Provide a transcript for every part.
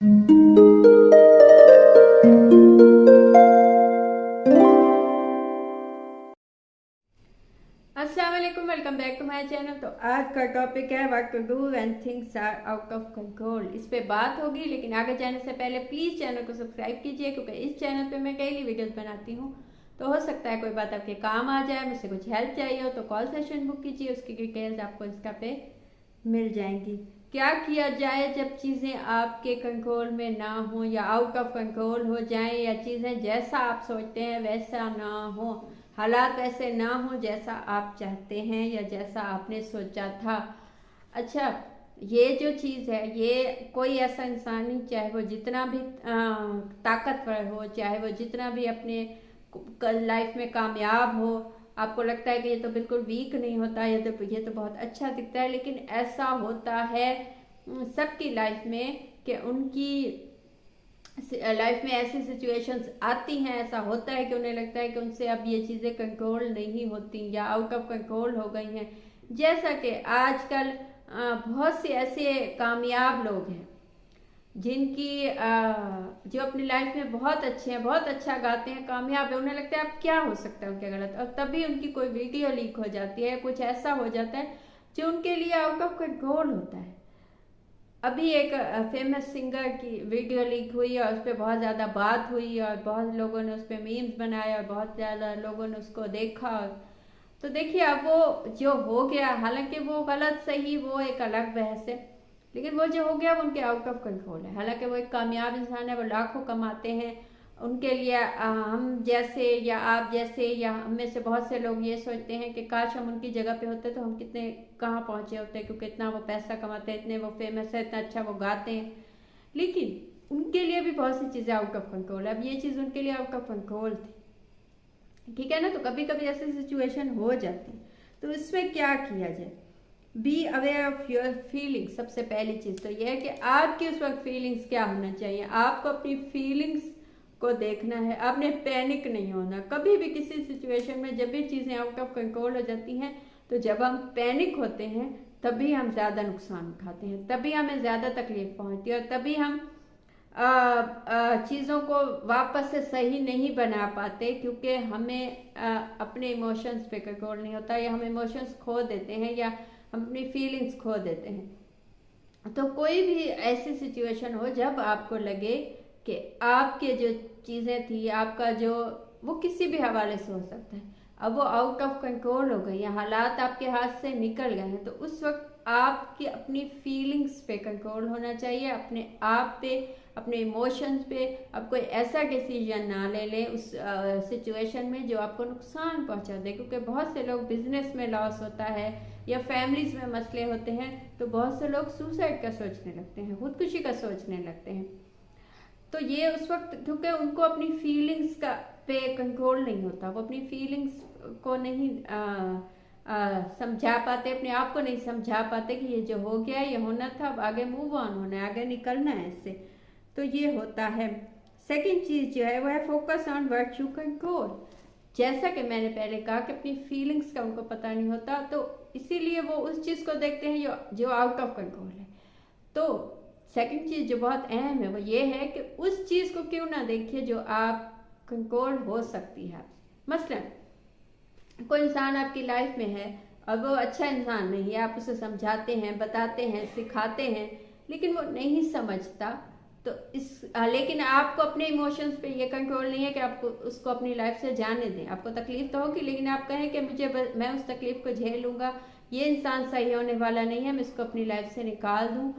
अस्सलाम वालेकुम, welcome back to my channel. तो आज का टॉपिक है what to do when things are out of control. इस पे बात होगी, लेकिन आगे जाने से पहले प्लीज़ चैनल को सब्सक्राइब कीजिए, क्योंकि इस चैनल पे मैं डेली वीडियोस बनाती हूँ। तो हो सकता है कोई बात आपके काम आ जाए, मुझसे कुछ हेल्प चाहिए हो तो कॉल सेशन बुक कीजिए, उसकी डिटेल्स आपको इसका पे मिल जाएंगी। क्या किया जाए जब चीज़ें आपके कंट्रोल में ना हो या आउट ऑफ कंट्रोल हो जाएं, या चीज़ें जैसा आप सोचते हैं वैसा ना हो, हालात वैसे ना हो जैसा आप चाहते हैं या जैसा आपने सोचा था। अच्छा, ये जो चीज़ है, ये कोई ऐसा इंसान नहीं, चाहे वो जितना भी ताकतवर हो, चाहे वो जितना भी अपने लाइफ में कामयाब हो, आपको लगता है कि ये तो बिल्कुल वीक नहीं होता, ये तो बहुत अच्छा दिखता है, लेकिन ऐसा होता है सबकी लाइफ में कि उनकी लाइफ में ऐसी सिचुएशंस आती हैं, ऐसा होता है कि उन्हें लगता है कि उनसे अब ये चीज़ें कंट्रोल नहीं होती या आउट ऑफ कंट्रोल हो गई हैं। जैसा कि आजकल बहुत से ऐसे कामयाब लोग हैं जिनकी जो अपनी लाइफ में बहुत अच्छे हैं, बहुत अच्छा गाते हैं, कामयाब है, उन्हें लगता है अब क्या हो सकता है उनके गलत, और तभी उनकी कोई वीडियो लीक हो जाती है, कुछ ऐसा हो जाता है जो उनके लिए आउट ऑफ कंट्रोल होता है। अभी एक फेमस सिंगर की वीडियो लीक हुई और उस पर बहुत ज़्यादा बात हुई और बहुत लोगों ने उस पर मीम्स बनाए और बहुत ज़्यादा लोगों ने उसको देखा। तो देखिए, अब वो जो हो गया, हालांकि वो गलत सही वो एक अलग बहस है, लेकिन वो जो हो गया वो उनके आउट ऑफ कंट्रोल है। हालांकि वो एक कामयाब इंसान है, वो लाखों कमाते हैं, उनके लिए हम जैसे या आप जैसे या हम में से बहुत से लोग ये सोचते हैं कि काश हम उनकी जगह पे होते तो हम कितने कहाँ पहुँचे होते, क्योंकि इतना वो पैसा कमाते हैं, इतने वो फेमस है, इतना अच्छा वो गाते हैं। लेकिन उनके लिए भी बहुत सी चीज़ें आउट ऑफ कंट्रोल है। अब ये चीज़ उनके लिए आउट ऑफ कंट्रोल थी, ठीक है ना। तो कभी कभी ऐसी सिचुएशन हो जाती, तो इसमें क्या किया जाए? Be aware of your feelings. सबसे पहली चीज़ तो यह है कि आपकी उस वक्त फीलिंग्स क्या होना चाहिए। आपको अपनी फीलिंग्स को देखना है, आपने पैनिक नहीं होना कभी भी किसी सिचुएशन में। जब भी चीज़ें आउट ऑफ कंट्रोल हो जाती हैं, तो जब हम पैनिक होते हैं तभी हम ज़्यादा नुकसान उठाते हैं, तभी हमें ज़्यादा तकलीफ पहुंचती है, और तभी हम चीज़ों को वापस से सही नहीं बना पाते, क्योंकि हमें अपने इमोशंस पे कंट्रोल नहीं होता, या हम इमोशंस खो देते हैं, या हम अपनी फीलिंग्स खो देते हैं। तो कोई भी ऐसी सिचुएशन हो जब आपको लगे कि आपके जो चीज़ें थी, आपका जो वो किसी भी हवाले से हो सकता है, अब वो आउट ऑफ कंट्रोल हो गई हैं, हालात आपके हाथ से निकल गए हैं, तो उस वक्त आपकी अपनी फीलिंग्स पे कंट्रोल होना चाहिए, अपने आप पे, अपने इमोशंस पे। अब कोई ऐसा डिसीजन ना ले लें उस सिचुएशन में जो आपको नुकसान पहुंचा दे, क्योंकि बहुत से लोग बिजनेस में लॉस होता है या फैमिलीज में मसले होते हैं, तो बहुत से लोग सुसाइड का सोचने लगते हैं, खुदकुशी का सोचने लगते हैं। तो ये उस वक्त, क्योंकि उनको अपनी फीलिंग्स का पे कंट्रोल नहीं होता, वो अपनी फीलिंग्स को नहीं समझा पाते, अपने आप को नहीं समझा पाते कि ये जो हो गया ये होना था, अब आगे मूव ऑन होना है, आगे निकलना है इससे। तो ये होता है। सेकंड चीज़ जो है वो है focus on what you control. जैसा कि मैंने पहले कहा कि अपनी फीलिंग्स का उनको पता नहीं होता, तो इसीलिए वो उस चीज़ को देखते हैं जो आउट ऑफ कंट्रोल है। तो सेकंड चीज़ जो बहुत अहम है वो ये है कि उस चीज़ को क्यों ना देखिए जो आप कंट्रोल हो सकती है आपसे। मसलन कोई इंसान आपकी लाइफ में है और वो अच्छा इंसान नहीं है, आप उसे समझाते हैं, बताते हैं, सिखाते हैं, लेकिन वो नहीं समझता, तो लेकिन आपको अपने इमोशंस पे ये कंट्रोल नहीं है कि आपको उसको अपनी लाइफ से जाने दें। आपको तकलीफ तो होगी, लेकिन आप कहें कि मैं उस तकलीफ को झेल लूँगा, ये इंसान सही होने वाला नहीं है, मैं इसको अपनी लाइफ से निकाल दूँ,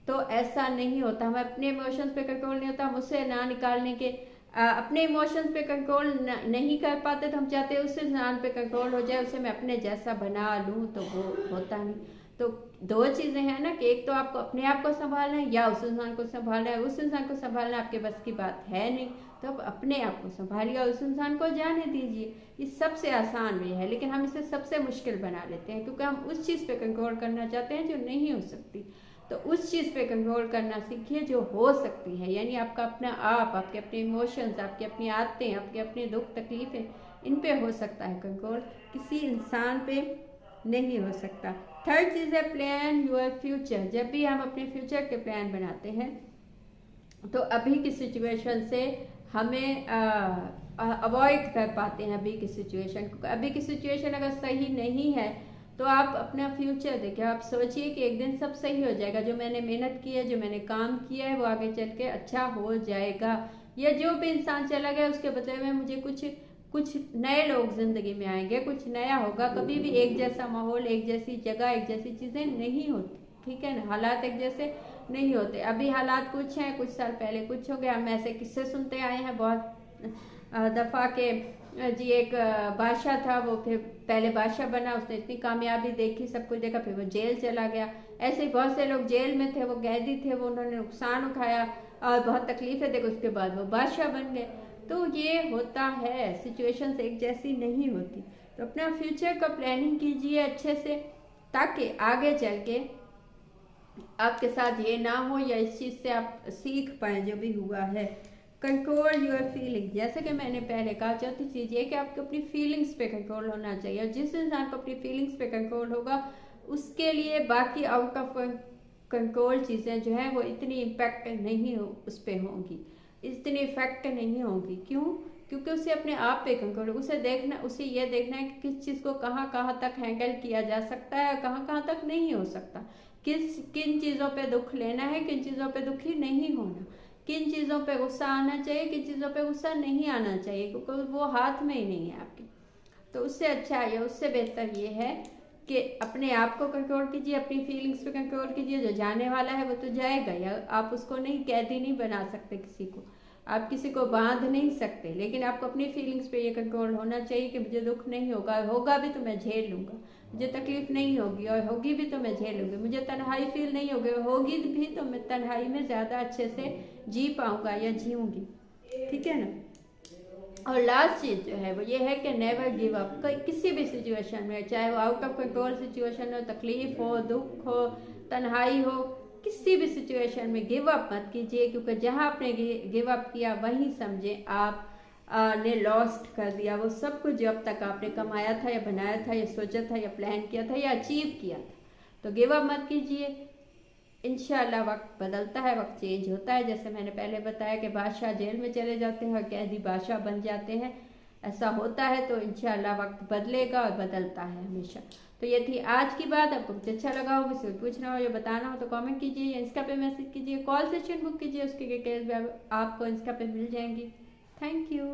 तो ऐसा नहीं होता। हमें अपने इमोशंस पे कंट्रोल नहीं होता, हम उससे ना निकालने के अपने इमोशंस पे कंट्रोल नहीं कर पाते, तो हम चाहते हैं उस इंसान पे कंट्रोल हो जाए, उसे मैं अपने जैसा बना लूँ, तो वो होता नहीं। तो दो चीज़ें हैं ना, कि एक तो आपको अपने आप को संभालना है या उस इंसान को संभालना है। उस इंसान को संभालना आपके बस की बात है नहीं, तो आप अपने आप को संभालिए और उस इंसान को जाने दीजिए। ये सबसे आसान वे है, लेकिन हम इसे सबसे मुश्किल बना लेते हैं, क्योंकि हम उस चीज़ पे कंट्रोल करना चाहते हैं जो नहीं हो सकती। तो उस चीज़ पे कंट्रोल करना सीखिए जो हो सकती है, यानी आपका अपना आप, आपके अपने इमोशंस, आपकी अपनी आदतें, आपके अपने दुख तकलीफें, इन पे हो सकता है कंट्रोल, किसी इंसान पे नहीं हो सकता। थर्ड चीज़ है प्लान योर फ्यूचर। जब भी हम अपने फ्यूचर के प्लान बनाते हैं तो अभी की सिचुएशन से हमें अवॉइड कर पाते हैं अभी की सिचुएशन को। अभी की सिचुएशन अगर सही नहीं है तो आप अपना फ्यूचर देखिए, आप सोचिए कि एक दिन सब सही हो जाएगा। जो मैंने मेहनत की है, जो मैंने काम किया है, वो आगे चल के अच्छा हो जाएगा। या जो भी इंसान चला गया उसके बदले में मुझे कुछ नए लोग जिंदगी में आएंगे, कुछ नया होगा। कभी भी एक जैसा माहौल, एक जैसी जगह, एक जैसी चीजें नहीं होती, ठीक है ना। हालात एक जैसे नहीं होते। अभी हालात कुछ हैं, कुछ साल पहले कुछ हो गया। हम ऐसे किस्से सुनते आए हैं बहुत दफा के जी। एक बादशाह था, वो फिर पहले बादशाह बना, उसने इतनी कामयाबी देखी, सब कुछ देखा, फिर वो जेल चला गया। ऐसे ही बहुत से लोग जेल में थे, वो कैदी थे, वो उन्होंने नुकसान उठाया और बहुत तकलीफें देखी, उसके बाद वो बादशाह बन गए। तो ये होता है, सिचुएशंस एक जैसी नहीं होती। तो अपना फ्यूचर का प्लानिंग कीजिए अच्छे से, ताकि आगे चल के आपके साथ ये ना हो, या इस चीज़ से आप सीख पाए जो भी हुआ है। कंट्रोल योर फीलिंग, जैसे कि मैंने पहले कहा, चौथी चीज़ ये कि आपको अपनी फीलिंग्स पे कंट्रोल होना चाहिए। और जिस इंसान को अपनी फीलिंग्स पे कंट्रोल होगा, उसके लिए बाकी आउट ऑफ कंट्रोल चीज़ें जो हैं वो इतनी इम्पैक्ट नहीं हो उस पर होंगी, इतनी इफेक्ट नहीं होगी। क्यों? क्योंकि उसे अपने आप पे कंट्रोल, उसे ये देखना है कि किस चीज़ को कहाँ कहाँ तक हैंडल किया जा सकता है और कहाँ कहाँ तक नहीं हो सकता। किन चीज़ों पे दुख लेना है, किन चीज़ों पे दुखी नहीं होना, किन चीज़ों पे गुस्सा आना चाहिए, किन चीज़ों पे गुस्सा नहीं आना चाहिए, क्योंकि वो हाथ में ही नहीं है आपके। तो उससे अच्छा या उससे बेहतर ये है कि अपने आप को कंट्रोल कीजिए, अपनी फीलिंग्स पे कंट्रोल कीजिए। जो जाने वाला है वो तो जाएगा, या आप उसको नहीं, कैदी नहीं बना सकते किसी को, आप किसी को बांध नहीं सकते। लेकिन आपको अपनी फीलिंग्स पे ये कंट्रोल होना चाहिए कि मुझे दुख नहीं होगा, होगा भी तो मैं झेल लूँगा। मुझे तकलीफ नहीं होगी, और होगी भी तो मैं झेल लूँगी। मुझे तन्हाई फील नहीं होगी, होगी भी तो मैं तन्हाई में ज़्यादा अच्छे से जी पाऊँगा या जीऊँगी, ठीक है ना। और लास्ट चीज़ जो है वो ये है कि नेवर गिव अप। किसी भी सिचुएशन में, चाहे वो आउट ऑफ कंट्रोल सिचुएशन हो, तकलीफ हो, दुख हो, तन्हाई हो, किसी भी सिचुएशन में गिव अप मत कीजिए। क्योंकि जहाँ आपने गिव अप किया वहीं समझे आप ने लॉस्ट कर दिया वो सब कुछ जो अब तक आपने कमाया था, या बनाया था, या सोचा था, या प्लान किया था, या अचीव किया था। तो गिव अप मत कीजिए। इंशाल्लाह वक्त बदलता है, वक्त चेंज होता है। जैसे मैंने पहले बताया कि बादशाह जेल में चले जाते हैं और कैदी बादशाह बन जाते हैं, ऐसा होता है। तो इंशाल्लाह वक्त बदलेगा और बदलता है हमेशा। तो ये थी आज की बात। आपको कुछ अच्छा लगा हो, किसी को पूछना हो या बताना हो तो कमेंट कीजिए, या इंस्टा पे मैसेज कीजिए, कॉल सेशन बुक कीजिए, उसकी डिटेल्स भी आपको इंस्टा पे मिल जाएंगी। Thank you.